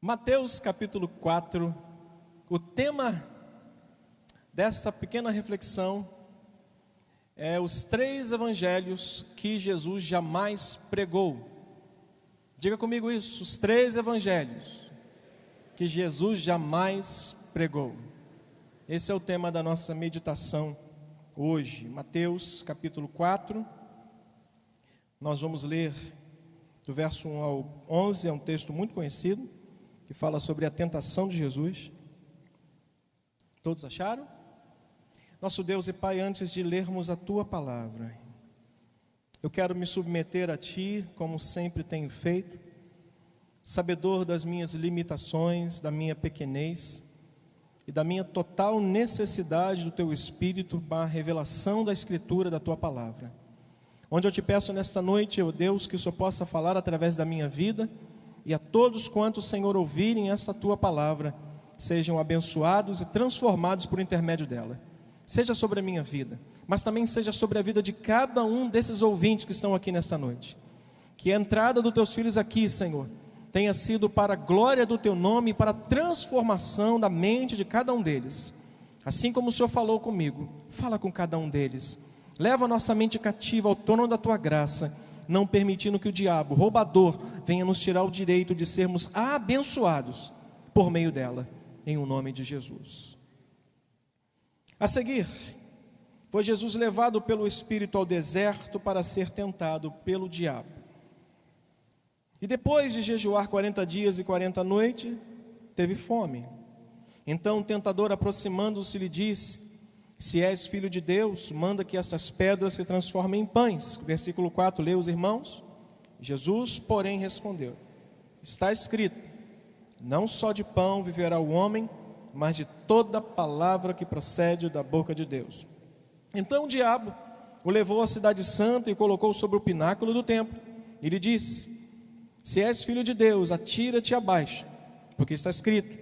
Mateus capítulo 4, o tema desta pequena reflexão é os 3 evangelhos que Jesus jamais pregou. Diga comigo isso, os 3 evangelhos que Jesus jamais pregou. Esse é o tema da nossa meditação hoje. Mateus capítulo 4, nós vamos ler do verso 1 ao 11, é um texto muito conhecido, que fala sobre a tentação de Jesus. Todos acharam? Nosso Deus e Pai, antes de lermos a Tua palavra, eu quero me submeter a Ti, como sempre tenho feito, sabedor das minhas limitações, da minha pequenez e da minha total necessidade do Teu Espírito para a revelação da Escritura, da Tua palavra. Onde eu te peço nesta noite, ó Deus, que o Senhor possa falar através da minha vida, e a todos quantos, Senhor, ouvirem esta Tua palavra, sejam abençoados e transformados por intermédio dela. Seja sobre a minha vida, mas também seja sobre a vida de cada um desses ouvintes que estão aqui nesta noite. Que a entrada dos Teus filhos aqui, Senhor, tenha sido para a glória do Teu nome e para a transformação da mente de cada um deles. Assim como o Senhor falou comigo, fala com cada um deles. Leva a nossa mente cativa ao trono da Tua graça, não permitindo que o diabo, roubador, venha nos tirar o direito de sermos abençoados por meio dela, em o nome de Jesus. A seguir, foi Jesus levado pelo Espírito ao deserto para ser tentado pelo diabo. E depois de jejuar 40 dias e 40 noites, teve fome. Então o tentador, aproximando-se, lhe disse: se és filho de Deus, manda que estas pedras se transformem em pães. Versículo 4, lê os irmãos. Jesus, porém, respondeu: está escrito, não só de pão viverá o homem, mas de toda palavra que procede da boca de Deus. Então o diabo o levou à cidade santa e o colocou sobre o pináculo do templo. E lhe disse: se és filho de Deus, atira-te abaixo, porque está escrito,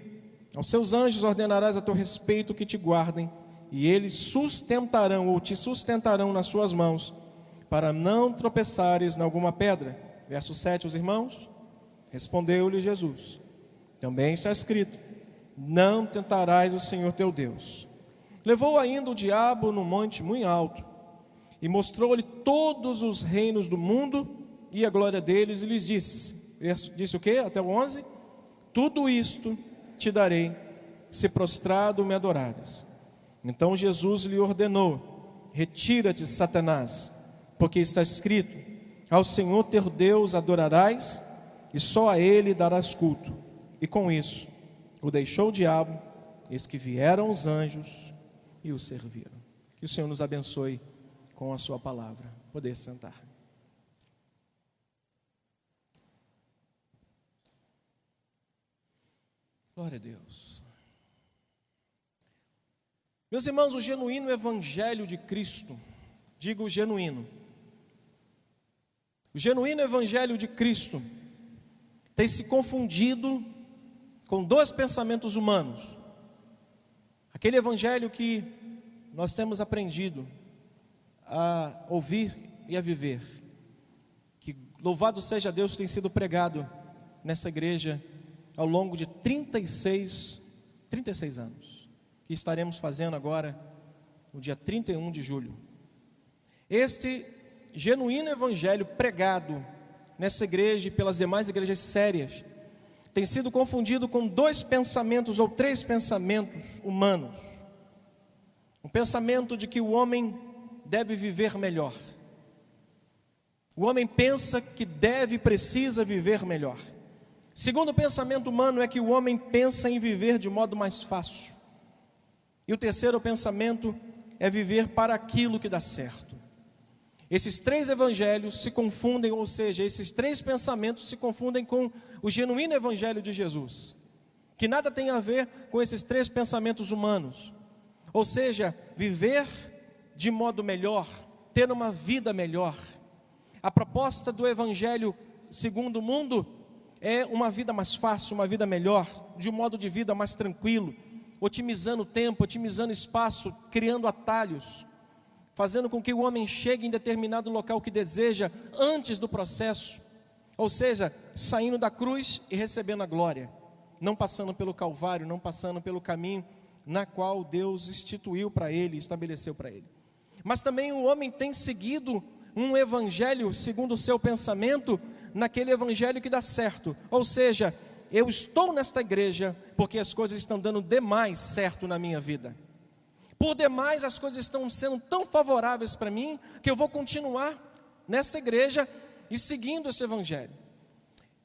aos seus anjos ordenarás a teu respeito que te guardem, e eles sustentarão ou te sustentarão nas suas mãos, para não tropeçares em alguma pedra. Verso 7, os irmãos. Respondeu-lhe Jesus: também está escrito, não tentarás o Senhor teu Deus. Levou ainda o diabo num monte muito alto, e mostrou-lhe todos os reinos do mundo e a glória deles, e lhes disse o quê? Até o 11: tudo isto te darei, se prostrado me adorares. Então Jesus lhe ordenou: retira-te, Satanás, porque está escrito, ao Senhor teu Deus adorarás, e só a Ele darás culto. E com isso o deixou o diabo, eis que vieram os anjos e o serviram. Que o Senhor nos abençoe com a sua palavra. Poder sentar. Glória a Deus. Meus irmãos, o genuíno evangelho de Cristo, digo genuíno. O genuíno evangelho de Cristo tem se confundido com 2 pensamentos humanos. Aquele evangelho que nós temos aprendido a ouvir e a viver, que louvado seja Deus, tem sido pregado nessa igreja ao longo de 36 anos. Que estaremos fazendo agora no dia 31 de julho. Este genuíno evangelho pregado nessa igreja e pelas demais igrejas sérias tem sido confundido com 2 pensamentos ou 3 pensamentos humanos. Um pensamento de que o homem deve viver melhor. O homem pensa que deve e precisa viver melhor. Segundo pensamento humano é que o homem pensa em viver de modo mais fácil. E o terceiro pensamento é viver para aquilo que dá certo. Esses 3 evangelhos se confundem, ou seja, esses 3 pensamentos se confundem com o genuíno evangelho de Jesus, que nada tem a ver com esses 3 pensamentos humanos. Ou seja, viver de modo melhor, ter uma vida melhor. A proposta do evangelho segundo o mundo é uma vida mais fácil, uma vida melhor, de um modo de vida mais tranquilo, otimizando o tempo, otimizando espaço, criando atalhos, fazendo com que o homem chegue em determinado local que deseja antes do processo, ou seja, saindo da cruz e recebendo a glória. não passando pelo Calvário, não passando pelo caminho na qual Deus instituiu para ele, estabeleceu para ele. Mas também o homem tem seguido um evangelho segundo o seu pensamento, naquele evangelho que dá certo. Ou seja, eu estou nesta igreja porque as coisas estão dando demais certo na minha vida. Por demais as coisas estão sendo tão favoráveis para mim, que eu vou continuar nesta igreja e seguindo esse evangelho.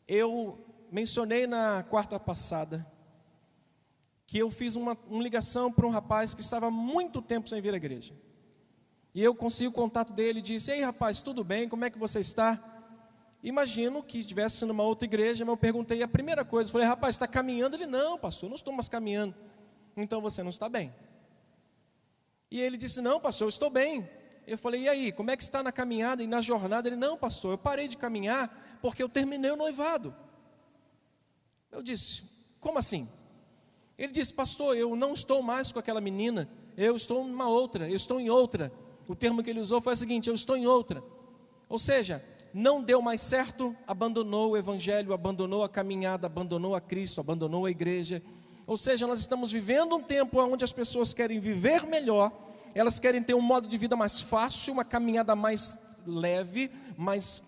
Eu mencionei na quarta passada que eu fiz uma ligação para um rapaz que estava há muito tempo sem vir à igreja. E eu consegui o contato dele e disse: "Ei rapaz, tudo bem? Como é que você está?" Imagino que estivesse numa outra igreja, mas eu perguntei a primeira coisa, falei: "Rapaz, está caminhando?" Ele: "Não, pastor, eu não estou mais caminhando." "Então você não está bem." E ele disse: "Não, pastor, eu estou bem." Eu falei: "E aí, como é que está na caminhada e na jornada?" Ele: "Não, pastor, eu parei de caminhar porque eu terminei o noivado." Eu disse: "Como assim?" Ele disse: "Pastor, eu não estou mais com aquela menina, eu estou numa outra, eu estou em outra." O termo que ele usou foi o seguinte: "Eu estou em outra." Ou seja, não deu mais certo, abandonou o evangelho, abandonou a caminhada, abandonou a Cristo, abandonou a igreja. Ou seja, nós estamos vivendo um tempo onde as pessoas querem viver melhor, elas querem ter um modo de vida mais fácil, uma caminhada mais leve, mais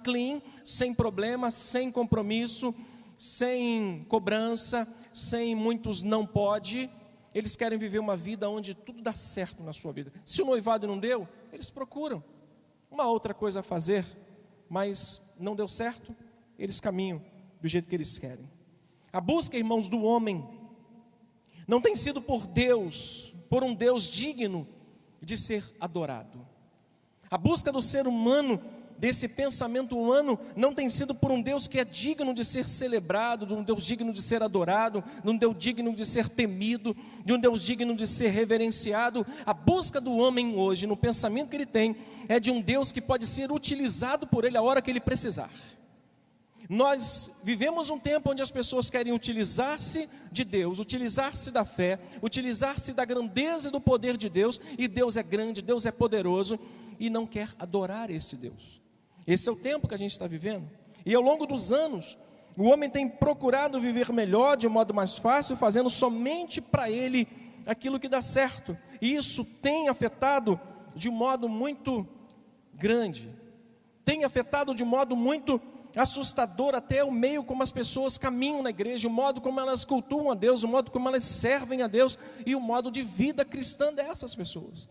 clean, sem problemas, sem compromisso, sem cobrança, sem muitos não pode. Eles querem viver uma vida onde tudo dá certo na sua vida. Se o noivado não deu, eles procuram uma outra coisa a fazer, mas não deu certo, eles caminham do jeito que eles querem. A busca, irmãos, do homem não tem sido por Deus, por um Deus digno de ser adorado. A busca do ser humano, desse pensamento humano, não tem sido por um Deus que é digno de ser celebrado, de um Deus digno de ser adorado, de um Deus digno de ser temido, de um Deus digno de ser reverenciado. A busca do homem hoje, no pensamento que ele tem, é de um Deus que pode ser utilizado por ele a hora que ele precisar. Nós vivemos um tempo onde as pessoas querem utilizar-se de Deus, utilizar-se da fé, utilizar-se da grandeza e do poder de Deus, e Deus é grande, Deus é poderoso, e não quer adorar este Deus. Esse é o tempo que a gente está vivendo. E ao longo dos anos, o homem tem procurado viver melhor, de um modo mais fácil, fazendo somente para ele aquilo que dá certo. E isso tem afetado de um modo muito grande, tem afetado de um modo muito assustador até o meio como as pessoas caminham na igreja, o modo como elas cultuam a Deus, o modo como elas servem a Deus e o modo de vida cristã dessas pessoas.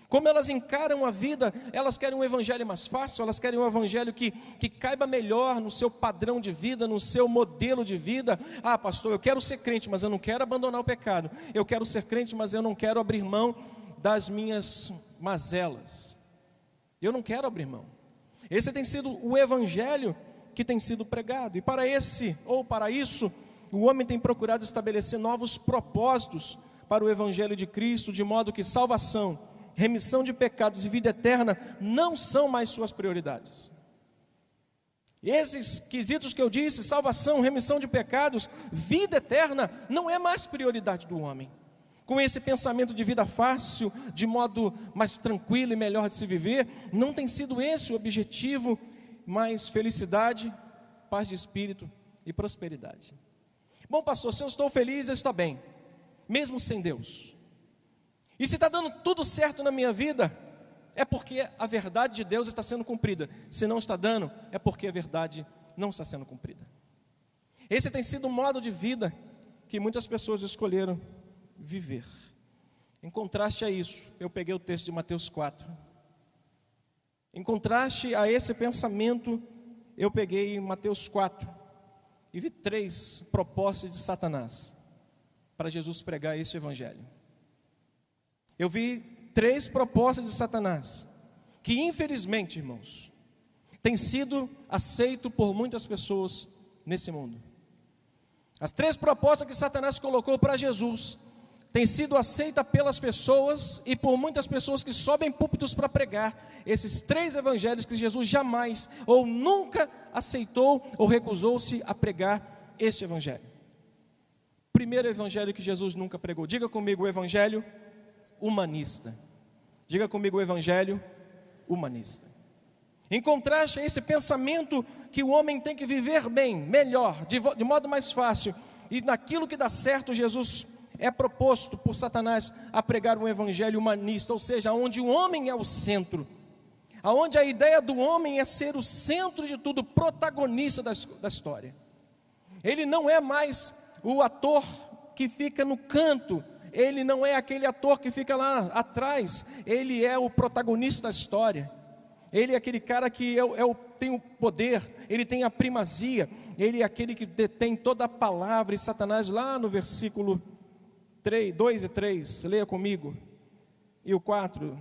Como elas encaram a vida, elas querem um evangelho mais fácil, elas querem um evangelho que caiba melhor no seu padrão de vida, no seu modelo de vida. Ah, pastor, eu quero ser crente, mas eu não quero abandonar o pecado. Eu quero ser crente, mas eu não quero abrir mão das minhas mazelas. Eu não quero abrir mão. Esse tem sido o evangelho que tem sido pregado. E para isso, o homem tem procurado estabelecer novos propósitos para o evangelho de Cristo, de modo que salvação, remissão de pecados e vida eterna não são mais suas prioridades. Esses quesitos que eu disse, salvação, remissão de pecados, vida eterna, não é mais prioridade do homem. Com esse pensamento de vida fácil, de modo mais tranquilo e melhor de se viver, não tem sido esse o objetivo, mas felicidade, paz de espírito e prosperidade. Bom, pastor, se eu estou feliz, eu estou bem, mesmo sem Deus. E se está dando tudo certo na minha vida, é porque a verdade de Deus está sendo cumprida. Se não está dando, é porque a verdade não está sendo cumprida. Esse tem sido um modo de vida que muitas pessoas escolheram viver. Em contraste a isso, eu peguei o texto de Mateus 4. Em contraste a esse pensamento, eu peguei Mateus 4 e vi 3 propostas de Satanás para Jesus pregar esse evangelho. Eu vi 3 propostas de Satanás, que infelizmente, irmãos, tem sido aceito por muitas pessoas nesse mundo. As 3 propostas que Satanás colocou para Jesus tem sido aceita pelas pessoas e por muitas pessoas que sobem púlpitos para pregar esses 3 evangelhos que Jesus jamais ou nunca aceitou ou recusou-se a pregar este evangelho. Primeiro evangelho que Jesus nunca pregou, diga comigo, o evangelho humanista. Diga comigo, o evangelho humanista. Em contraste a esse pensamento que o homem tem que viver bem, melhor, de modo mais fácil, e naquilo que dá certo, Jesus é proposto por Satanás a pregar um evangelho humanista, ou seja, onde o homem é o centro, aonde a ideia do homem é ser o centro de tudo, protagonista da história. Ele não é mais o ator que fica no canto, ele não é aquele ator que fica lá atrás, ele é o protagonista da história. Ele é aquele cara que tem o poder, ele tem a primazia, ele é aquele que detém toda a palavra. E Satanás, lá no versículo 2 e 3, leia comigo, e o 4,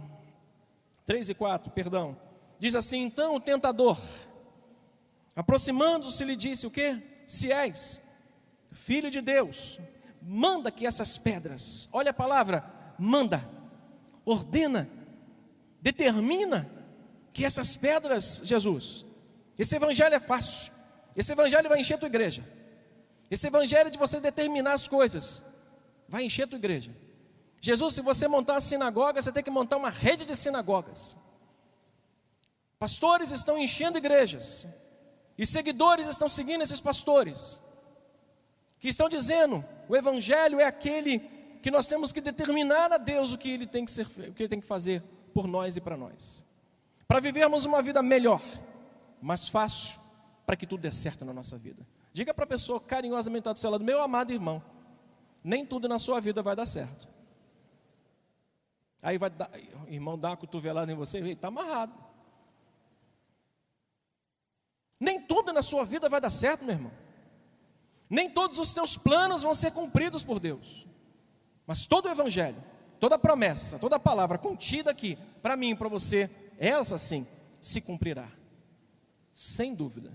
3 e 4, perdão, diz assim: então o tentador, aproximando-se, lhe disse o quê? Se és filho de Deus, manda que essas pedras, olha a palavra, manda, ordena, determina que essas pedras, Jesus, esse evangelho é fácil, esse evangelho vai encher a tua igreja, esse evangelho de você determinar as coisas, vai encher a tua igreja. Jesus, se você montar uma sinagoga, você tem que montar uma rede de sinagogas. Pastores estão enchendo igrejas, e seguidores estão seguindo esses pastores, que estão dizendo, o evangelho é aquele que nós temos que determinar a Deus o que ele tem que ser, o que ele tem que fazer por nós e para nós, para vivermos uma vida melhor, mais fácil, para que tudo dê certo na nossa vida. Diga para a pessoa carinhosamente ao seu lado: meu amado irmão, nem tudo na sua vida vai dar certo. Aí vai dar, o irmão dá uma cotovelada em você e está amarrado. Nem tudo na sua vida vai dar certo, meu irmão. Nem todos os teus planos vão ser cumpridos por Deus. Mas todo o evangelho, toda a promessa, toda a palavra contida aqui, para mim e para você, essa sim se cumprirá, sem dúvida.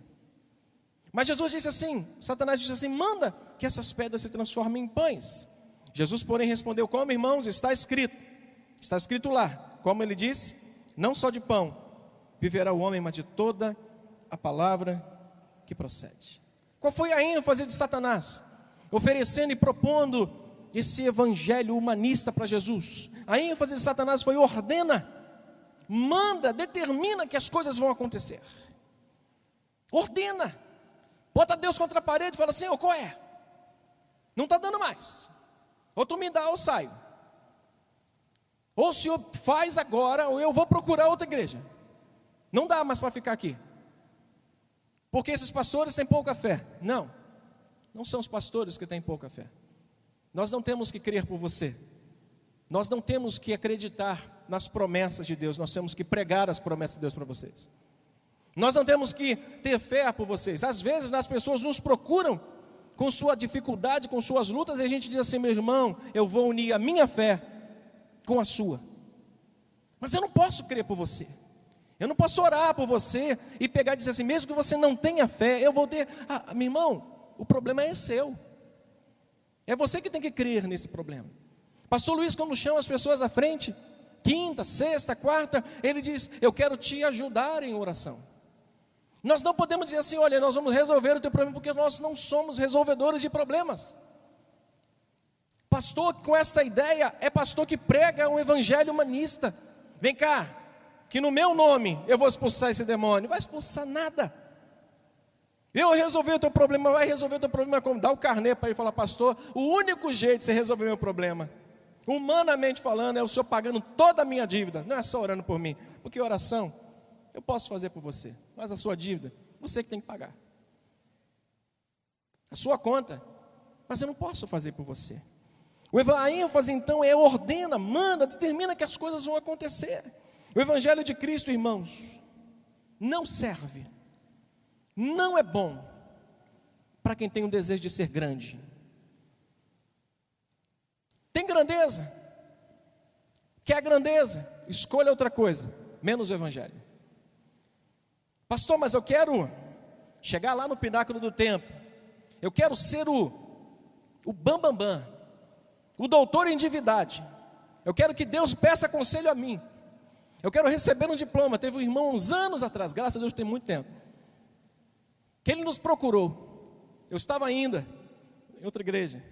Mas Jesus disse assim, Satanás disse assim: manda que essas pedras se transformem em pães. Jesus, porém, respondeu: como, irmãos? Está escrito lá, como ele disse, não só de pão viverá o homem, mas de toda a palavra que procede. Qual foi a ênfase de Satanás? Oferecendo e propondo esse evangelho humanista para Jesus. A ênfase de Satanás foi: ordena, manda, determina que as coisas vão acontecer. Ordena, bota Deus contra a parede e fala: Senhor, qual é? Não está dando mais, ou tu me dá ou eu saio, ou o Senhor faz agora, ou eu vou procurar outra igreja. Não dá mais para ficar aqui, porque esses pastores têm pouca fé. Não, não são os pastores que têm pouca fé. Nós não temos que crer por você, nós não temos que acreditar nas promessas de Deus, nós temos que pregar as promessas de Deus para vocês. Nós não temos que ter fé por vocês. Às vezes as pessoas nos procuram com sua dificuldade, com suas lutas, e a gente diz assim: meu irmão, eu vou unir a minha fé com a sua. Mas eu não posso crer por você, eu não posso orar por você e pegar e dizer assim: mesmo que você não tenha fé, eu vou ter. Meu irmão, o problema é seu, é você que tem que crer nesse problema. Pastor Luiz, quando chama as pessoas à frente, quinta, sexta, quarta, ele diz: eu quero te ajudar em oração. Nós não podemos dizer assim: olha, nós vamos resolver o teu problema, porque nós não somos resolvedores de problemas. Pastor com essa ideia é pastor que prega um evangelho humanista. Vem cá, que no meu nome eu vou expulsar esse demônio. Não vai expulsar nada. Eu resolver o teu problema. Vai resolver o teu problema como? Dá o carnê para ele falar: pastor, o único jeito de você resolver o meu problema, humanamente falando, é o Senhor pagando toda a minha dívida. Não é só orando por mim, porque oração eu posso fazer por você, mas a sua dívida, você que tem que pagar. A sua conta, mas eu não posso fazer por você. A ênfase então é: ordena, manda, determina que as coisas vão acontecer. O evangelho de Cristo, irmãos, não serve, não é bom para quem tem um desejo de ser grande. Tem grandeza? Quer grandeza? Escolha outra coisa, menos o evangelho. Pastor, mas eu quero chegar lá no pináculo do templo, eu quero ser o bambambam, o doutor em divindade, eu quero que Deus peça conselho a mim, eu quero receber um diploma. Teve um irmão uns anos atrás, graças a Deus tem muito tempo, que ele nos procurou. Eu estava ainda em outra igreja,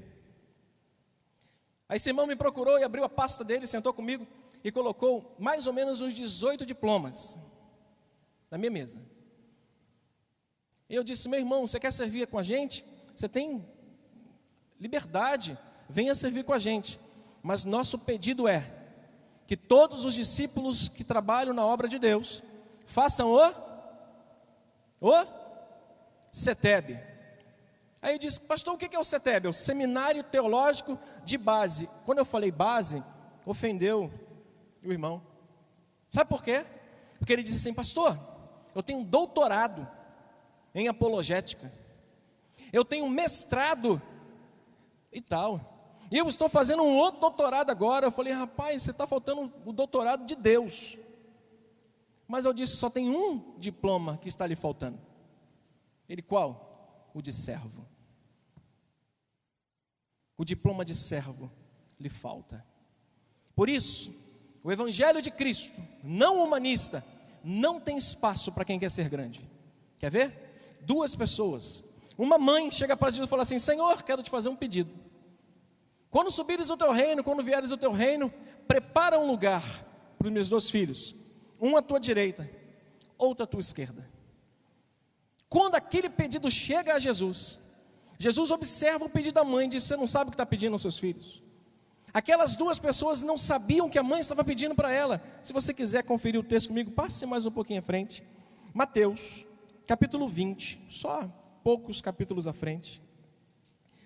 aí esse irmão me procurou e abriu a pasta dele, sentou comigo e colocou mais ou menos uns 18 diplomas. na minha mesa. E eu disse: meu irmão, você quer servir com a gente? Você tem liberdade, venha servir com a gente. Mas nosso pedido é que todos os discípulos que trabalham na obra de Deus façam o CETEB. Aí eu disse: pastor, o que é o CETEB? É o Seminário Teológico de Base. Quando eu falei base, ofendeu o irmão. Sabe por quê? Porque ele disse assim: pastor, eu tenho um doutorado em apologética, eu tenho um mestrado e tal, e eu estou fazendo um outro doutorado agora. Eu falei: rapaz, você está faltando o doutorado de Deus. Mas eu disse: só tem um diploma que está lhe faltando. Ele: qual? O de servo. O diploma de servo lhe falta. Por isso, o Evangelho de Cristo, não humanista, não tem espaço para quem quer ser grande. Quer ver? 2 pessoas. Uma mãe chega para Jesus e fala assim: Senhor, quero te fazer um pedido. Quando subires o teu reino, quando vieres o teu reino, prepara um lugar para os meus 2 filhos, um à tua direita, outro à tua esquerda. Quando aquele pedido chega a Jesus, Jesus observa o pedido da mãe e diz: você não sabe o que está pedindo aos seus filhos? Aquelas 2 pessoas não sabiam que a mãe estava pedindo para ela. Se você quiser conferir o texto comigo, passe mais um pouquinho à frente. Mateus, capítulo 20, só poucos capítulos à frente.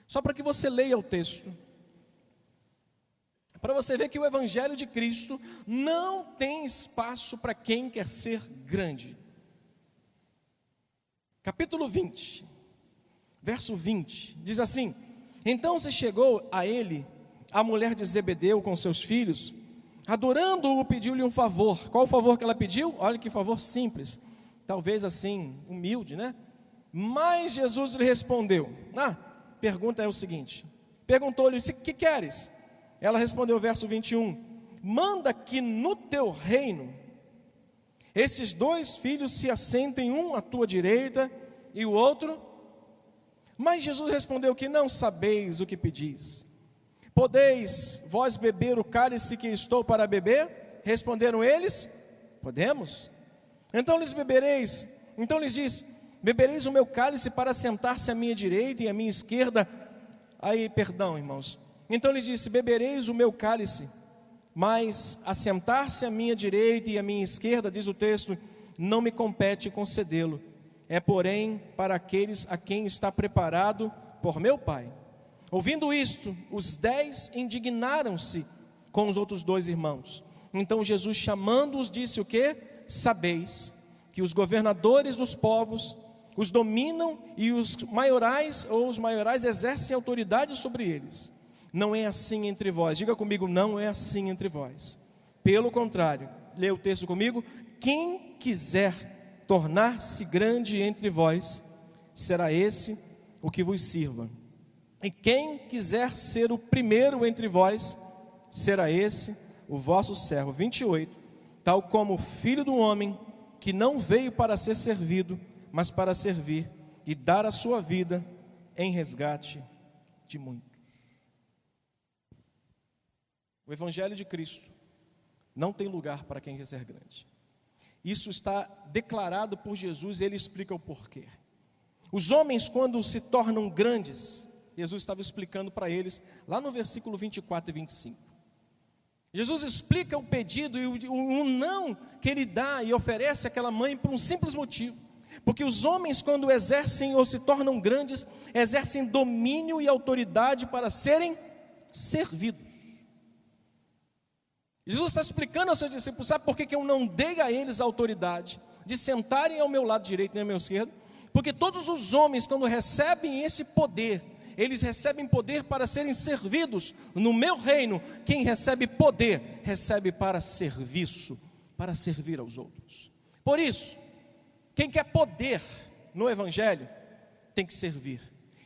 Só para que você leia o texto. Para você ver que o Evangelho de Cristo não tem espaço para quem quer ser grande. Capítulo 20, verso 20, diz assim: então se chegou a ele a mulher de Zebedeu com seus filhos, adorando-o, pediu-lhe um favor. Qual o favor que ela pediu? Olha que favor simples, talvez assim, humilde, né? Mas Jesus lhe respondeu. Pergunta é o seguinte: perguntou-lhe: o que queres? Ela respondeu, verso 21, manda que no teu reino esses 2 filhos se assentem, um à tua direita e o outro. Mas Jesus respondeu que não sabeis o que pedis. Podeis vós beber o cálice que estou para beber? Responderam eles: podemos. Então lhes diz: bebereis o meu cálice para sentar-se à minha direita e à minha esquerda? Aí, perdão, irmãos. Então lhes disse: bebereis o meu cálice, mas assentar-se à minha direita e à minha esquerda, diz o texto, não me compete concedê-lo. É, porém, para aqueles a quem está preparado por meu Pai. Ouvindo isto, os 10 indignaram-se com os outros 2 irmãos. Então Jesus, chamando-os, disse o quê? Sabeis que os governadores dos povos os dominam e os maiorais exercem autoridade sobre eles. Não é assim entre vós. Diga comigo: não é assim entre vós. Pelo contrário, leia o texto comigo: quem quiser tornar-se grande entre vós, será esse o que vos sirva. E quem quiser ser o primeiro entre vós, será esse o vosso servo. 28. Tal como o Filho do Homem, que não veio para ser servido, mas para servir e dar a sua vida em resgate de muitos. O Evangelho de Cristo não tem lugar para quem quer ser grande. Isso está declarado por Jesus e ele explica o porquê. Os homens, quando se tornam grandes, Jesus estava explicando para eles lá no versículo 24 e 25. Jesus explica o pedido e o não que ele dá e oferece àquela mãe por um simples motivo. Porque os homens, quando exercem ou se tornam grandes, exercem domínio e autoridade para serem servidos. Jesus está explicando aos seus discípulos: sabe por que eu não dei a eles a autoridade de sentarem ao meu lado direito e ao meu esquerdo? Porque todos os homens, quando recebem esse poder, eles recebem poder para serem servidos. No meu reino, quem recebe poder, recebe para serviço, para servir aos outros. Por isso, quem quer poder no Evangelho, tem que servir.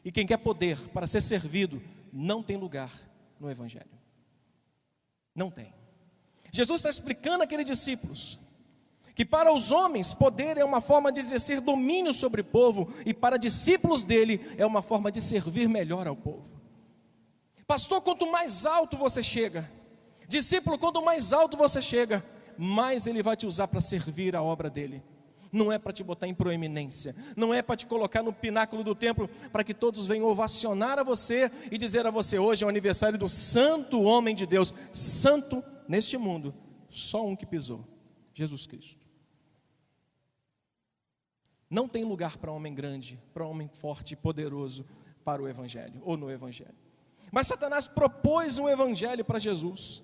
E quem quer poder para ser servido, não tem lugar no Evangelho. Não tem. Jesus está explicando àqueles discípulos que para os homens poder é uma forma de exercer domínio sobre o povo, e para discípulos dele é uma forma de servir melhor ao povo. Pastor, quanto mais alto você chega, discípulo, quanto mais alto você chega, mais ele vai te usar para servir a obra dele. Não é para te botar em proeminência, não é para te colocar no pináculo do templo, para que todos venham ovacionar a você e dizer a você: hoje é o aniversário do santo homem de Deus. Santo neste mundo, só um que pisou, Jesus Cristo. Não tem lugar para homem grande, para homem forte e poderoso para o Evangelho, ou no Evangelho. Mas Satanás propôs um Evangelho para Jesus,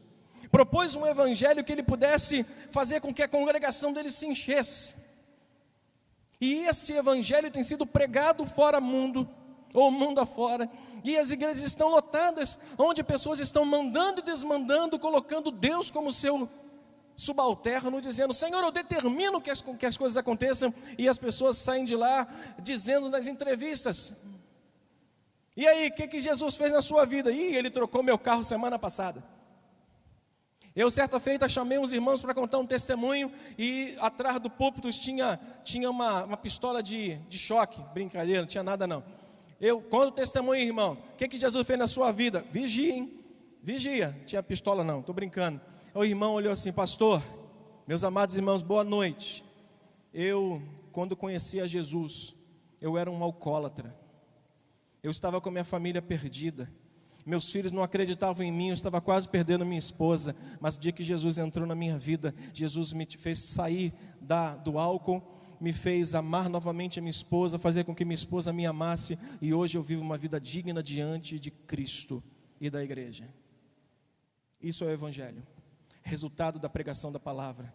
propôs um Evangelho que ele pudesse fazer com que a congregação dele se enchesse. E esse Evangelho tem sido pregado fora mundo, ou mundo afora, e as igrejas estão lotadas, onde pessoas estão mandando e desmandando, colocando Deus como seu subalterno, dizendo: Senhor, eu determino que as coisas aconteçam, e as pessoas saem de lá dizendo nas entrevistas: e aí, o que Jesus fez na sua vida? Ele trocou meu carro semana passada. Eu, certa feita, chamei uns irmãos para contar um testemunho, e atrás do púlpito tinha uma pistola de choque. Brincadeira, não tinha nada não. Eu conto o testemunho, irmão: o que Jesus fez na sua vida? Vigia, hein? Vigia. Não tinha pistola não, estou brincando. O irmão olhou assim: pastor, meus amados irmãos, boa noite. Eu, quando conheci a Jesus, eu era um alcoólatra. Eu estava com a minha família perdida. Meus filhos não acreditavam em mim, eu estava quase perdendo minha esposa. Mas o dia que Jesus entrou na minha vida, Jesus me fez sair do álcool, me fez amar novamente a minha esposa, fazer com que minha esposa me amasse. E hoje eu vivo uma vida digna diante de Cristo e da igreja. Isso é o Evangelho, resultado da pregação da palavra.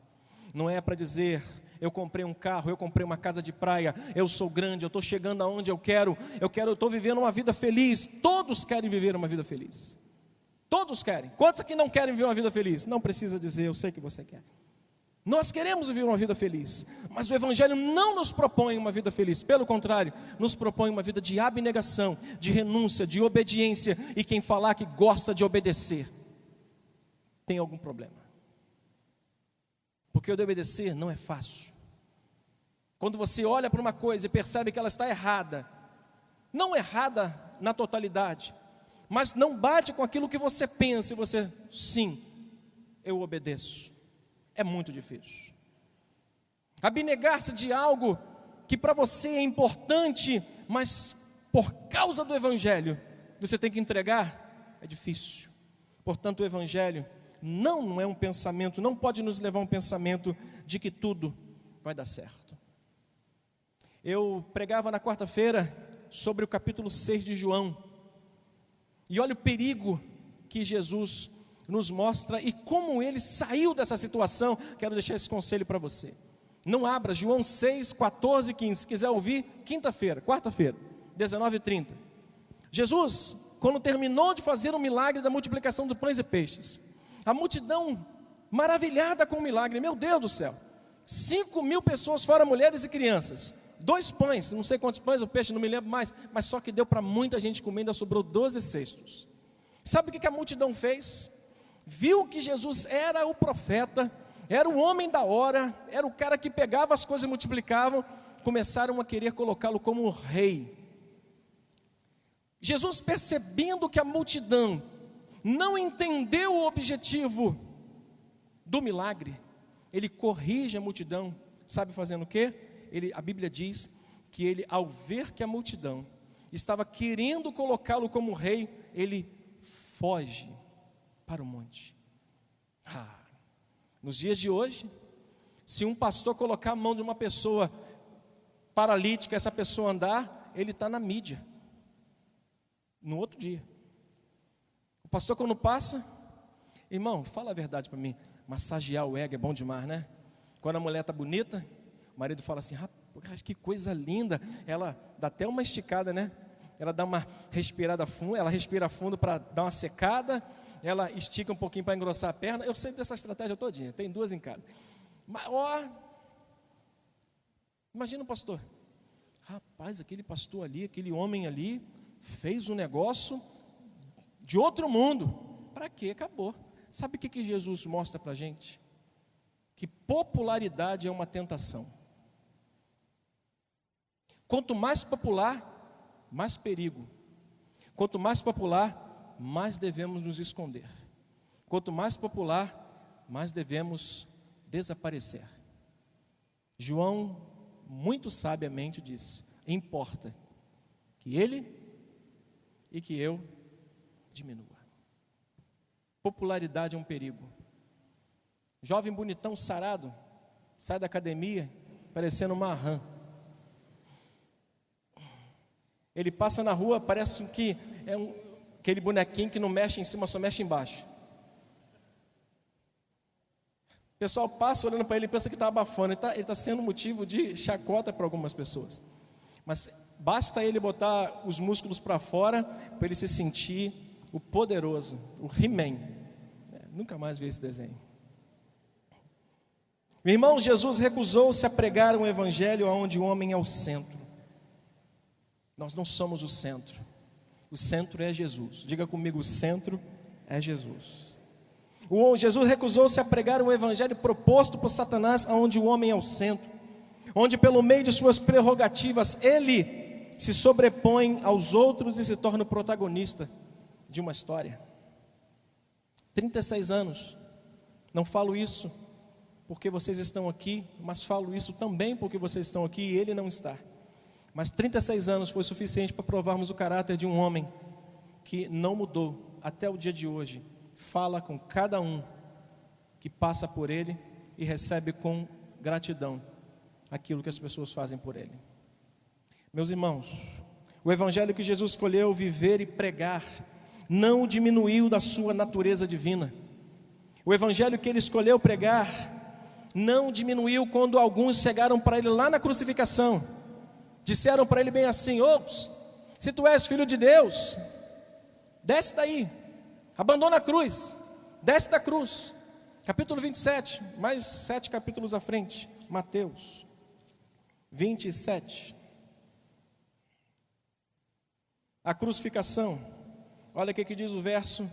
Não é para dizer: eu comprei um carro, eu comprei uma casa de praia, eu sou grande, eu estou chegando aonde eu estou vivendo uma vida feliz. Todos querem viver uma vida feliz. Todos querem. Quantos aqui não querem viver uma vida feliz? Não precisa dizer, eu sei que você quer. Nós queremos viver uma vida feliz, mas o Evangelho não nos propõe uma vida feliz. Pelo contrário, nos propõe uma vida de abnegação, de renúncia, de obediência. E quem falar que gosta de obedecer tem algum problema, porque o de obedecer não é fácil. Quando você olha para uma coisa e percebe que ela está errada, não errada na totalidade, mas não bate com aquilo que você pensa, e você: sim, eu obedeço. É muito difícil. Abnegar-se de algo que para você é importante, mas por causa do Evangelho você tem que entregar, é difícil. Portanto, o Evangelho não é um pensamento, não pode nos levar a um pensamento de que tudo vai dar certo. Eu pregava na quarta-feira sobre o capítulo 6 de João, e olha o perigo que Jesus nos mostra e como ele saiu dessa situação. Quero deixar esse conselho para você. Não abra João 6, 14 e 15, se quiser ouvir, quarta-feira, 19h30. Jesus, quando terminou de fazer o milagre da multiplicação de pães e peixes, a multidão maravilhada com o milagre, meu Deus do céu, 5.000 pessoas, fora mulheres e crianças, 2 pães, não sei quantos pães, o peixe não me lembro mais, mas só que deu para muita gente comer, ainda sobrou 12 cestos. Sabe o que a multidão fez? Viu que Jesus era o profeta, era o homem da hora, era o cara que pegava as coisas e multiplicava, começaram a querer colocá-lo como rei. Jesus, percebendo que a multidão não entendeu o objetivo do milagre, ele corrige a multidão. Sabe fazendo o quê? A Bíblia diz que ele, ao ver que a multidão estava querendo colocá-lo como rei, ele foge para o monte. Nos dias de hoje, se um pastor colocar a mão de uma pessoa paralítica, essa pessoa andar, ele está na mídia, no outro dia. O pastor, quando passa, irmão, fala a verdade para mim, massagear o ego é bom demais, né? Quando a mulher está bonita, o marido fala assim: rapaz, que coisa linda. Ela dá até uma esticada, né? Ela dá uma respirada fundo, ela respira fundo para dar uma secada, ela estica um pouquinho para engrossar a perna. Eu sei dessa estratégia todinha, tem 2 em casa. Mas, imagina o pastor: rapaz, aquele pastor ali, aquele homem ali, fez um negócio de outro mundo. Para quê? Acabou. Sabe o que Jesus mostra para a gente? Que popularidade é uma tentação. Quanto mais popular, mais perigo. Quanto mais popular, mais devemos nos esconder. Quanto mais popular, mais devemos desaparecer. João muito sabiamente disse: importa que ele e que eu diminua. Popularidade é um perigo. Jovem bonitão sarado, sai da academia parecendo uma rã. Ele passa na rua, parece que é aquele bonequinho que não mexe em cima, só mexe embaixo. O pessoal passa olhando para ele e pensa que está abafando. Ele está sendo motivo de chacota para algumas pessoas. Mas basta ele botar os músculos para fora para ele se sentir o poderoso, o He-Man. Nunca mais vi esse desenho. Meu irmão, Jesus recusou-se a pregar um evangelho onde o homem é o centro. Nós não somos o centro. O centro é Jesus. Diga comigo, o centro é Jesus. Jesus recusou-se a pregar um evangelho proposto por Satanás, onde o homem é o centro, onde pelo meio de suas prerrogativas ele se sobrepõe aos outros e se torna o protagonista de uma história. 36 anos, não falo isso porque vocês estão aqui, mas falo isso também porque vocês estão aqui e ele não está. Mas 36 anos foi suficiente para provarmos o caráter de um homem que não mudou até o dia de hoje. Fala com cada um que passa por ele e recebe com gratidão aquilo que as pessoas fazem por ele. Meus irmãos, o evangelho que Jesus escolheu viver e pregar não o diminuiu da sua natureza divina. O evangelho que ele escolheu pregar não o diminuiu quando alguns chegaram para ele lá na crucificação. Disseram para ele bem assim: ops, se tu és filho de Deus, desce daí, abandona a cruz, desce da cruz. Capítulo 27, mais 7 capítulos à frente, Mateus 27. A crucificação, olha o que diz o verso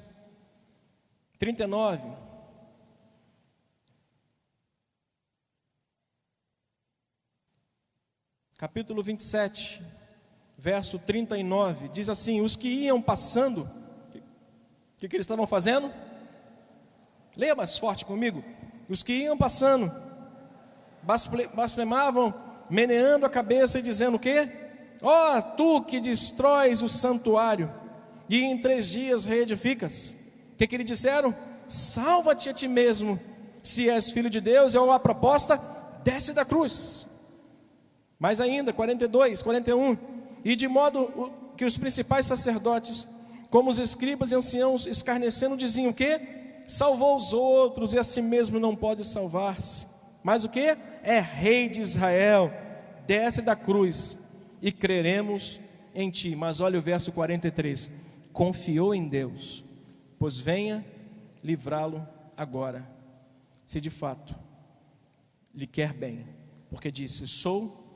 39. Capítulo 27, verso 39, diz assim: os que iam passando, o que eles estavam fazendo? Leia mais forte comigo. Os que iam passando, blasfemavam, meneando a cabeça e dizendo o quê? Ó, tu que destróis o santuário e em 3 dias reedificas. O que eles disseram? Salva-te a ti mesmo, se és filho de Deus. E a proposta: desce da cruz. Mais ainda, 42, 41, e de modo que os principais sacerdotes, como os escribas e anciãos, escarnecendo, diziam o quê? Salvou os outros e a si mesmo não pode salvar-se. Mas o quê? É rei de Israel, desce da cruz e creremos em ti. Mas olha o verso 43, confiou em Deus, pois venha livrá-lo agora, se de fato lhe quer bem, porque disse: sou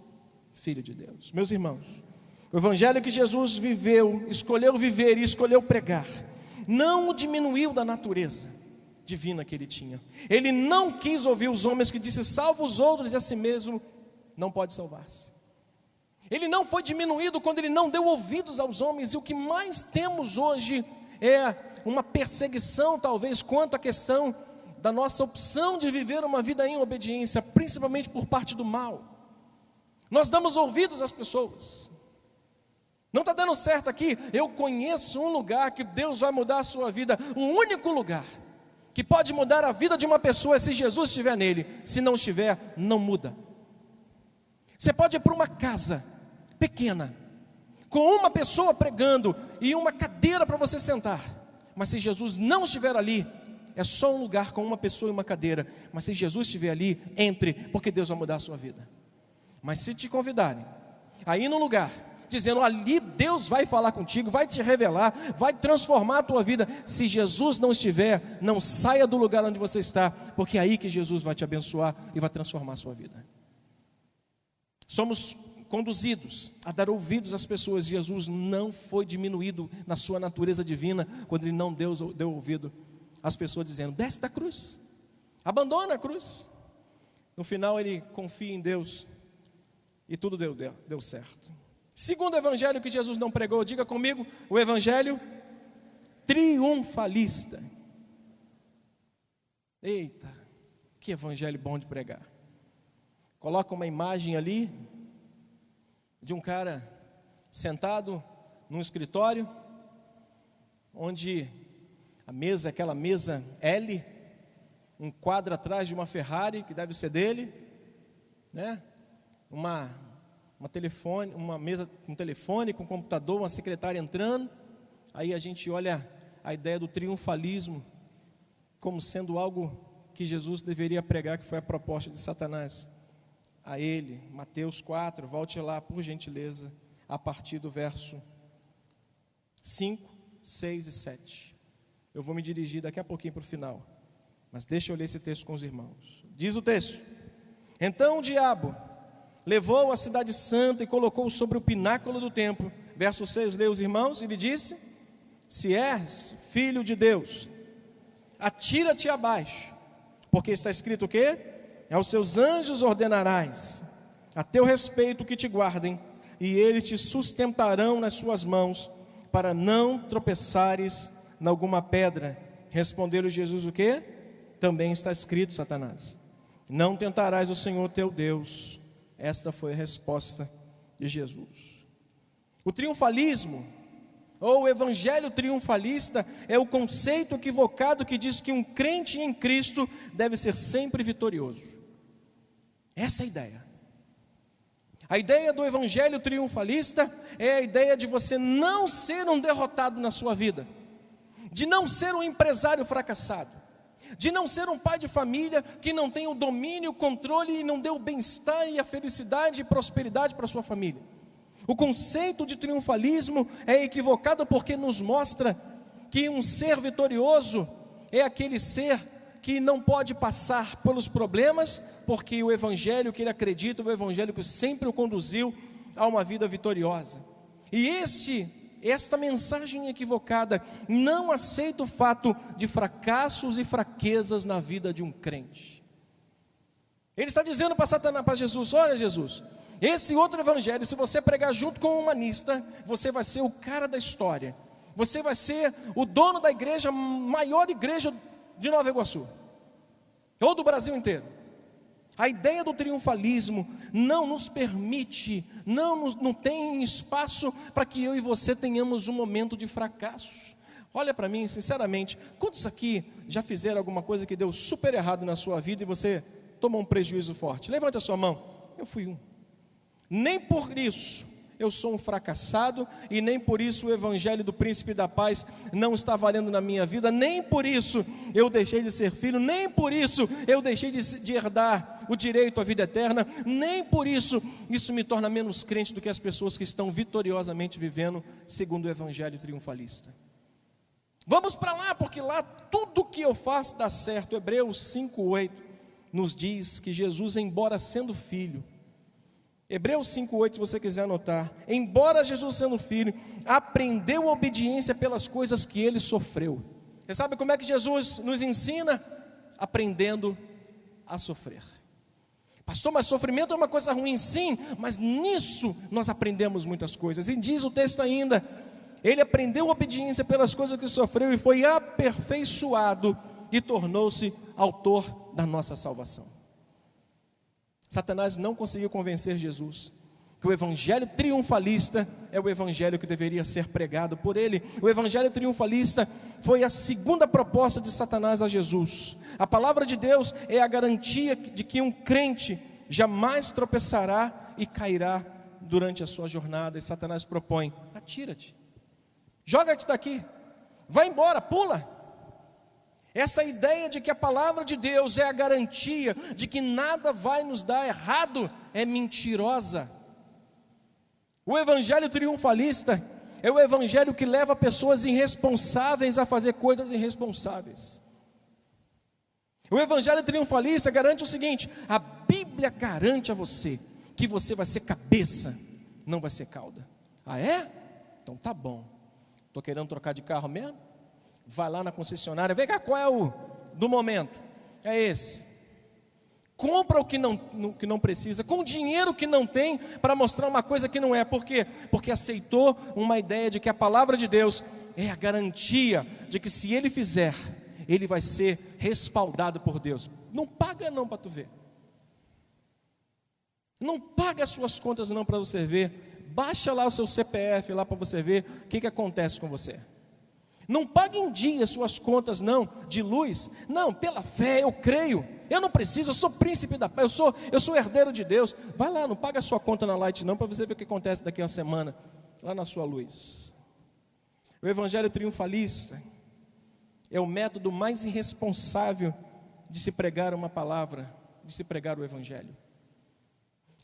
filho de Deus. Meus irmãos, o evangelho que Jesus viveu, escolheu viver e escolheu pregar, não o diminuiu da natureza divina que ele tinha. Ele não quis ouvir os homens que disseram: salva os outros e a si mesmo não pode salvar-se. Ele não foi diminuído quando ele não deu ouvidos aos homens. E o que mais temos hoje é uma perseguição, talvez, quanto à questão da nossa opção de viver uma vida em obediência, principalmente por parte do mal. Nós damos ouvidos às pessoas. Não está dando certo aqui. Eu conheço um lugar que Deus vai mudar a sua vida. O único lugar que pode mudar a vida de uma pessoa é se Jesus estiver nele. Se não estiver, não muda. Você pode ir para uma casa pequena, com uma pessoa pregando e uma cadeira para você sentar. Mas se Jesus não estiver ali, é só um lugar com uma pessoa e uma cadeira. Mas se Jesus estiver ali, entre, porque Deus vai mudar a sua vida. Mas se te convidarem a ir num lugar, dizendo: ali Deus vai falar contigo, vai te revelar, vai transformar a tua vida. Se Jesus não estiver, não saia do lugar onde você está, porque é aí que Jesus vai te abençoar e vai transformar a sua vida. Somos conduzidos a dar ouvidos às pessoas. Jesus não foi diminuído na sua natureza divina quando ele não deu ouvido às pessoas, dizendo: desce da cruz, abandona a cruz. No final ele confia em Deus e tudo deu certo. Segundo evangelho que Jesus não pregou, diga comigo, o evangelho triunfalista. Eita, que evangelho bom de pregar. coloca uma imagem ali de um cara sentado num escritório, onde a mesa, aquela mesa L, um quadro atrás de uma Ferrari, que deve ser dele, né? Uma mesa com telefone, com computador, uma secretária entrando. Aí a gente olha a ideia do triunfalismo como sendo algo que Jesus deveria pregar, que foi a proposta de Satanás a ele. Mateus 4, volte lá, por gentileza, a partir do verso 5, 6 e 7. Eu vou me dirigir daqui a pouquinho para o final, mas deixa eu ler esse texto com os irmãos. Diz o texto: então o diabo levou a cidade santa e colocou sobre o pináculo do templo. Verso 6, lê os irmãos, e lhe disse: se és filho de Deus, atira-te abaixo, porque está escrito o quê? Aos seus anjos ordenarás a teu respeito que te guardem, e eles te sustentarão nas suas mãos, para não tropeçares em alguma pedra. Respondeu-lhe Jesus o quê? Também está escrito, Satanás, não tentarás o Senhor teu Deus. Esta foi a resposta de Jesus. O triunfalismo, ou o evangelho triunfalista, é o conceito equivocado que diz que um crente em Cristo deve ser sempre vitorioso. Essa é a ideia. A ideia do evangelho triunfalista é a ideia de você não ser um derrotado na sua vida, de não ser um empresário fracassado, de não ser um pai de família que não tem o domínio, o controle e não dê o bem-estar e a felicidade e prosperidade para a sua família. O conceito de triunfalismo é equivocado porque nos mostra que um ser vitorioso é aquele ser que não pode passar pelos problemas, porque o evangelho que ele acredita, o evangelho que sempre o conduziu a uma vida vitoriosa. E esta mensagem equivocada não aceita o fato de fracassos e fraquezas na vida de um crente. Ele está dizendo para Satanás, para Jesus: olha Jesus, esse outro evangelho, se você pregar junto com um humanista, você vai ser o cara da história, você vai ser o dono da igreja, maior igreja de Nova Iguaçu, ou do Brasil inteiro. A ideia do triunfalismo não nos permite, não tem espaço para que eu e você tenhamos um momento de fracasso. Olha para mim, sinceramente, quantos aqui já fizeram alguma coisa que deu super errado na sua vida e você tomou um prejuízo forte? Levante a sua mão. Eu fui um. Nem por isso eu sou um fracassado, e nem por isso o evangelho do príncipe da paz não está valendo na minha vida, nem por isso eu deixei de ser filho, nem por isso eu deixei de herdar o direito à vida eterna, nem por isso me torna menos crente do que as pessoas que estão vitoriosamente vivendo segundo o evangelho triunfalista. Vamos para lá, porque lá tudo que eu faço dá certo. Hebreus 5:8 nos diz que Jesus, embora sendo filho, Hebreus 5:8, se você quiser anotar, embora Jesus sendo filho, aprendeu a obediência pelas coisas que ele sofreu. Você sabe como é que Jesus nos ensina? Aprendendo a sofrer. Pastor, mas sofrimento é uma coisa ruim? Sim, mas nisso nós aprendemos muitas coisas. E diz o texto ainda, ele aprendeu a obediência pelas coisas que sofreu e foi aperfeiçoado e tornou-se autor da nossa salvação. Satanás não conseguiu convencer Jesus que o evangelho triunfalista é o evangelho que deveria ser pregado por ele. O evangelho triunfalista foi a segunda proposta de Satanás a Jesus. A palavra de Deus é a garantia de que um crente jamais tropeçará e cairá durante a sua jornada. E Satanás propõe: atira-te, joga-te daqui, vai embora, pula. Essa ideia de que a palavra de Deus é a garantia de que nada vai nos dar errado é mentirosa. O evangelho triunfalista é o evangelho que leva pessoas irresponsáveis a fazer coisas irresponsáveis. O evangelho triunfalista garante o seguinte: a Bíblia garante a você que você vai ser cabeça, não vai ser cauda. Ah, é? Então tá bom. Estou querendo trocar de carro mesmo? Vai lá na concessionária, vê cá qual é o do momento. É esse. Compra o que não precisa, com dinheiro que não tem, para mostrar uma coisa que não é. Por quê? Porque aceitou uma ideia de que a palavra de Deus é a garantia de que se ele fizer, ele vai ser respaldado por Deus. Não paga não para tu ver. Não paga as suas contas não para você ver. Baixa lá o seu CPF lá para você ver o que acontece com você. Não pague em dia suas contas não, de luz. Não, pela fé eu creio. Eu não preciso, eu sou príncipe da paz, eu sou herdeiro de Deus. Vai lá, não paga a sua conta na Light não, para você ver o que acontece daqui a uma semana, lá na sua luz. O evangelho triunfalista é o método mais irresponsável de se pregar uma palavra, de se pregar o evangelho.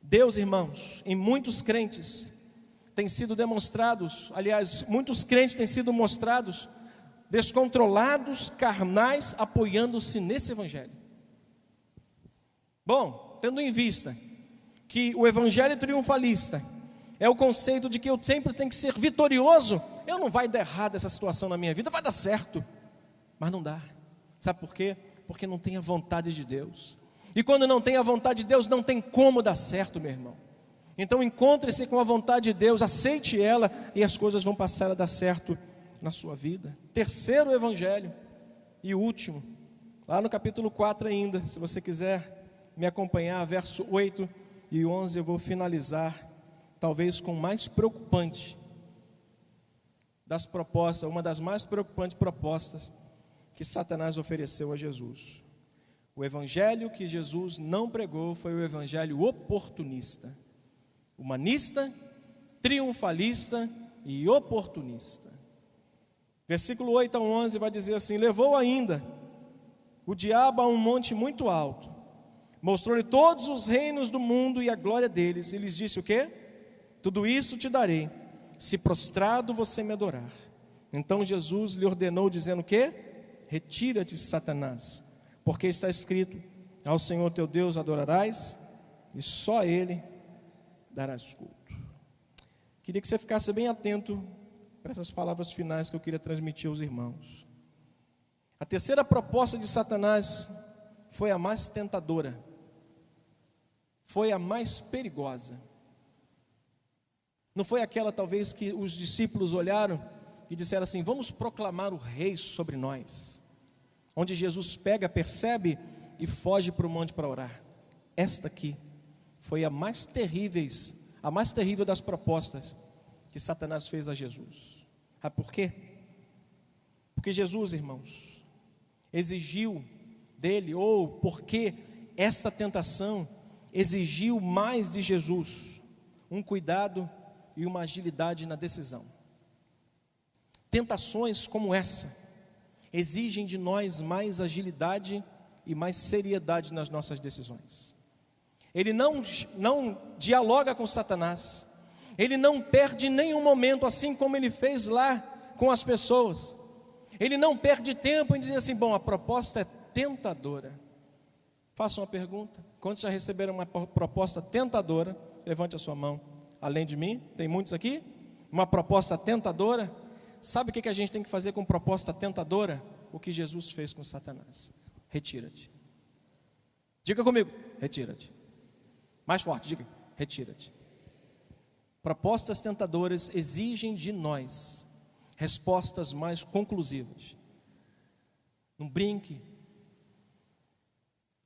Deus, irmãos, em muitos crentes tem sido demonstrados, aliás, muitos crentes têm sido mostrados descontrolados, carnais, apoiando-se nesse evangelho. Bom, tendo em vista que o evangelho triunfalista é o conceito de que eu sempre tenho que ser vitorioso, eu não vai dar errado essa situação na minha vida, vai dar certo, mas não dá. Sabe por quê? Porque não tem a vontade de Deus. E quando não tem a vontade de Deus, não tem como dar certo, meu irmão. Então encontre-se com a vontade de Deus, aceite ela e as coisas vão passar a dar certo na sua vida. Terceiro evangelho e último, lá no capítulo 4 ainda, se você quiser me acompanhar, verso 8 e 11, eu vou finalizar, talvez com o mais preocupante das propostas, uma das mais preocupantes propostas que Satanás ofereceu a Jesus. O evangelho que Jesus não pregou foi o evangelho oportunista, humanista, triunfalista e oportunista. Versículo 8 a 11 vai dizer assim: levou ainda o diabo a um monte muito alto, mostrou-lhe todos os reinos do mundo e a glória deles, e lhes disse o quê? Tudo isso te darei, se prostrado você me adorar. Então Jesus lhe ordenou, dizendo o quê? Retira-te, Satanás, porque está escrito: ao Senhor teu Deus adorarás, e só a Ele darás culto. Queria que você ficasse bem atento para essas palavras finais que eu queria transmitir aos irmãos. A terceira proposta de Satanás foi a mais tentadora, foi a mais perigosa. Não foi aquela talvez que os discípulos olharam e disseram assim: vamos proclamar o rei sobre nós, onde Jesus pega, percebe e foge para o monte para orar. Esta aqui foi a mais terrível das propostas que Satanás fez a Jesus. Sabe por quê? Porque Jesus, irmãos, exigiu dele, ou porque esta tentação exigiu mais de Jesus, um cuidado e uma agilidade na decisão. Tentações como essa exigem de nós mais agilidade e mais seriedade nas nossas decisões. Ele não dialoga com Satanás, ele não perde nenhum momento, assim como ele fez lá com as pessoas. Ele não perde tempo em dizer assim: bom, a proposta é tentadora. Faça uma pergunta: quantos já receberam uma proposta tentadora? Levante a sua mão. Além de mim, tem muitos aqui? Uma proposta tentadora? Sabe o que a gente tem que fazer com proposta tentadora? O que Jesus fez com Satanás: retira-te. Diga comigo: retira-te. Mais forte, diga: retira-te. Propostas tentadoras exigem de nós respostas mais conclusivas. Não brinque.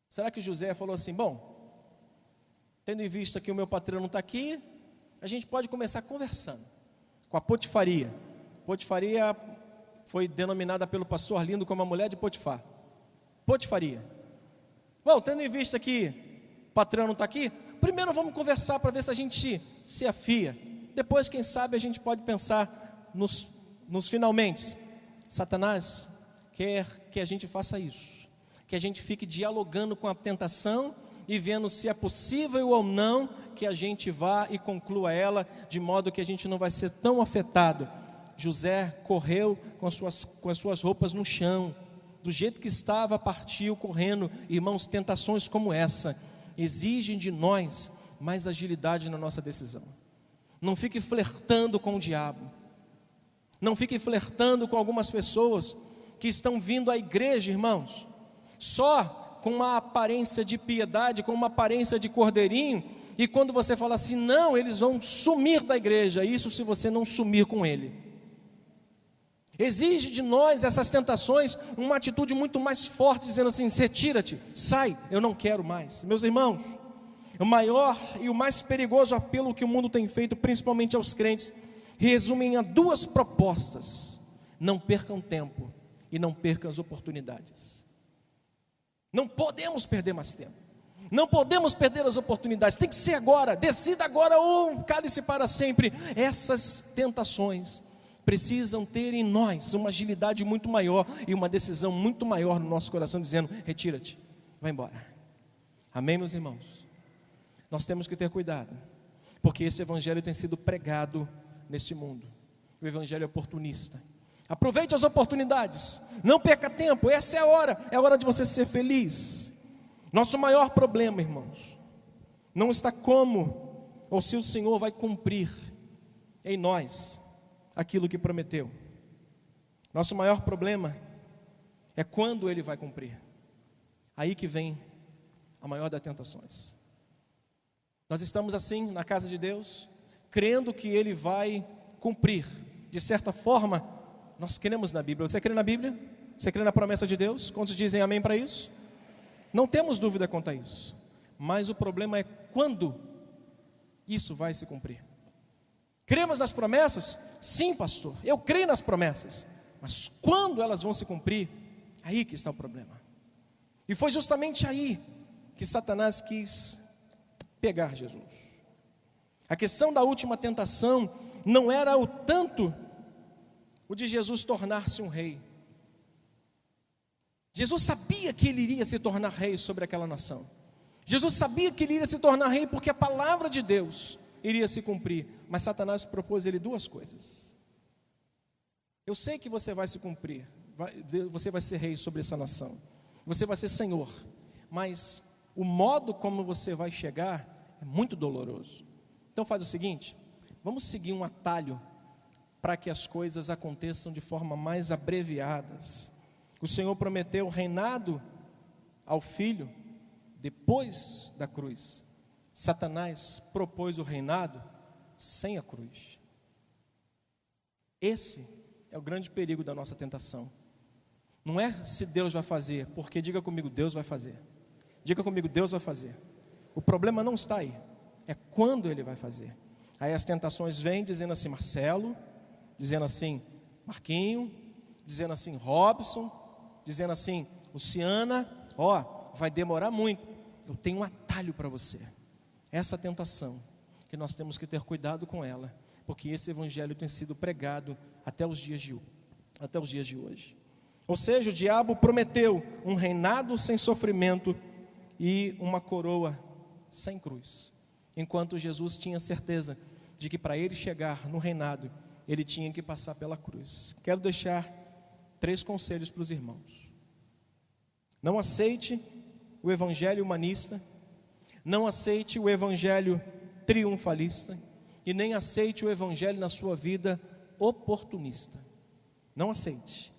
Será que José falou assim: bom, tendo em vista que o meu patrão não está aqui, a gente pode começar conversando com a Potifaria. Potifaria foi denominada pelo pastor Arlindo como a mulher de Potifar. Potifaria. Bom, tendo em vista que o patrão não está aqui, primeiro vamos conversar para ver se a gente se afia. Depois, quem sabe, a gente pode pensar nos finalmente. Satanás quer que a gente faça isso, que a gente fique dialogando com a tentação e vendo se é possível ou não que a gente vá e conclua ela, de modo que a gente não vai ser tão afetado. José correu com as suas roupas no chão, do jeito que estava, partiu correndo. Irmãos, tentações como essa exigem de nós mais agilidade na nossa decisão. Não fique flertando com o diabo, não fique flertando com algumas pessoas que estão vindo à igreja, irmãos, só com uma aparência de piedade, com uma aparência de cordeirinho, e quando você fala assim: não, eles vão sumir da igreja. Isso se você não sumir com ele. Exige de nós essas tentações uma atitude muito mais forte, dizendo assim: retira-te, sai, eu não quero mais. Meus irmãos, O maior e o mais perigoso apelo que o mundo tem feito, principalmente aos crentes, resumem a duas propostas: não percam tempo e não percam as oportunidades. Não podemos perder mais tempo, não podemos perder as oportunidades, tem que ser agora, decida agora ou cale-se para sempre. Essas tentações precisam ter em nós uma agilidade muito maior e uma decisão muito maior no nosso coração, dizendo: retira-te, vai embora. Amém, meus irmãos? Nós temos que ter cuidado, porque esse evangelho tem sido pregado neste mundo, o evangelho oportunista. Aproveite as oportunidades, não perca tempo, essa é a hora de você ser feliz. Nosso maior problema, irmãos, não está como ou se o Senhor vai cumprir em nós aquilo que prometeu. Nosso maior problema é quando Ele vai cumprir. Aí que vem a maior das tentações. Nós estamos assim na casa de Deus, crendo que Ele vai cumprir. De certa forma, nós cremos na Bíblia. Você crê na Bíblia? Você crê na promessa de Deus? Quantos dizem amém para isso? Não temos dúvida quanto a isso. Mas o problema é quando isso vai se cumprir. Cremos nas promessas? Sim, pastor, eu creio nas promessas. Mas quando elas vão se cumprir? Aí que está o problema. E foi justamente aí que Satanás quis pegar Jesus. A questão da última tentação não era o tanto o de Jesus tornar-se um rei. Jesus sabia que ele iria se tornar rei sobre aquela nação. Jesus sabia que ele iria se tornar rei porque a palavra de Deus iria se cumprir. Mas Satanás propôs a ele duas coisas. Eu sei que você vai se cumprir, você vai ser rei sobre essa nação, você vai ser senhor, mas o modo como você vai chegar é muito doloroso. Então faz o seguinte, vamos seguir um atalho para que as coisas aconteçam de forma mais abreviadas. O Senhor prometeu reinado ao Filho depois da cruz. Satanás propôs o reinado sem a cruz. Esse é o grande perigo da nossa tentação. Não é se Deus vai fazer, porque diga comigo, Deus vai fazer. Diga comigo, Deus vai fazer. O problema não está aí, é quando Ele vai fazer. Aí as tentações vêm dizendo assim, Marcelo, dizendo assim, Marquinho, dizendo assim, Robson, dizendo assim, Luciana, vai demorar muito. Eu tenho um atalho para você. Essa tentação, que nós temos que ter cuidado com ela, porque esse evangelho tem sido pregado até os dias de hoje. Ou seja, o diabo prometeu um reinado sem sofrimento e uma coroa sem cruz, enquanto Jesus tinha certeza de que para ele chegar no reinado, ele tinha que passar pela cruz. Quero deixar 3 conselhos para os irmãos. Não aceite o evangelho humanista, não aceite o evangelho triunfalista e nem aceite o evangelho na sua vida oportunista. Não aceite.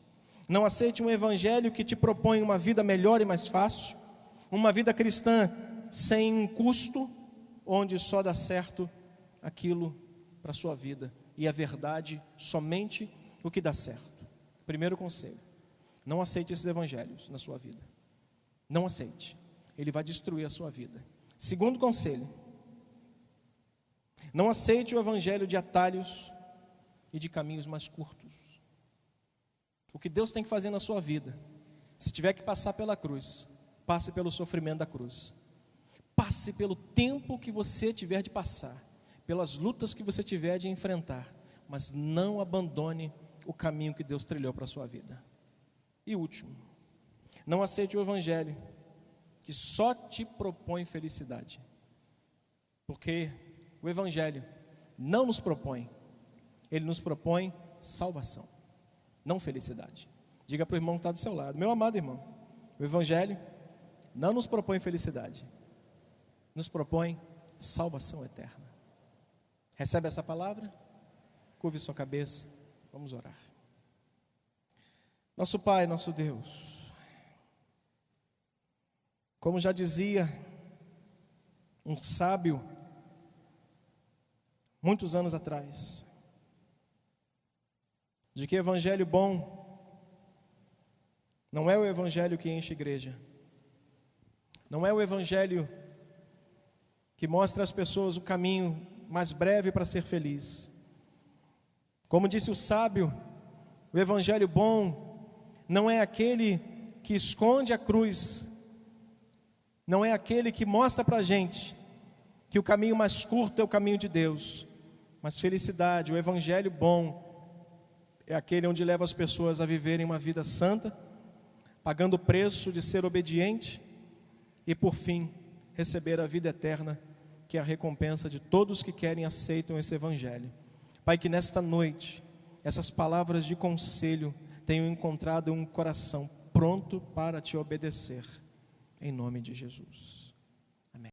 Não aceite um evangelho que te propõe uma vida melhor e mais fácil, uma vida cristã sem custo, onde só dá certo aquilo para a sua vida e a verdade somente o que dá certo. Primeiro conselho, não aceite esses evangelhos na sua vida. Não aceite, ele vai destruir a sua vida. Segundo conselho, não aceite o evangelho de atalhos e de caminhos mais curtos. O que Deus tem que fazer na sua vida, se tiver que passar pela cruz, passe pelo sofrimento da cruz. Passe pelo tempo que você tiver de passar, pelas lutas que você tiver de enfrentar, mas não abandone o caminho que Deus trilhou para a sua vida. E último, não aceite o evangelho que só te propõe felicidade, porque o evangelho não nos propõe, ele nos propõe salvação, não felicidade. Diga para o irmão que está do seu lado, meu amado irmão, o evangelho não nos propõe felicidade, nos propõe salvação eterna. Recebe essa palavra? Curve sua cabeça, vamos orar. Nosso Pai, nosso Deus, como já dizia um sábio muitos anos atrás, de que evangelho bom não é o evangelho que enche a igreja, não é o evangelho que mostra às pessoas o caminho mais breve para ser feliz. Como disse o sábio, o evangelho bom não é aquele que esconde a cruz, não é aquele que mostra para a gente que o caminho mais curto é o caminho de Deus, mas felicidade, o evangelho bom é aquele onde leva as pessoas a viverem uma vida santa, pagando o preço de ser obediente e, por fim, receber a vida eterna, que é a recompensa de todos que querem e aceitam esse evangelho. Pai, que nesta noite, essas palavras de conselho tenham encontrado um coração pronto para te obedecer, em nome de Jesus.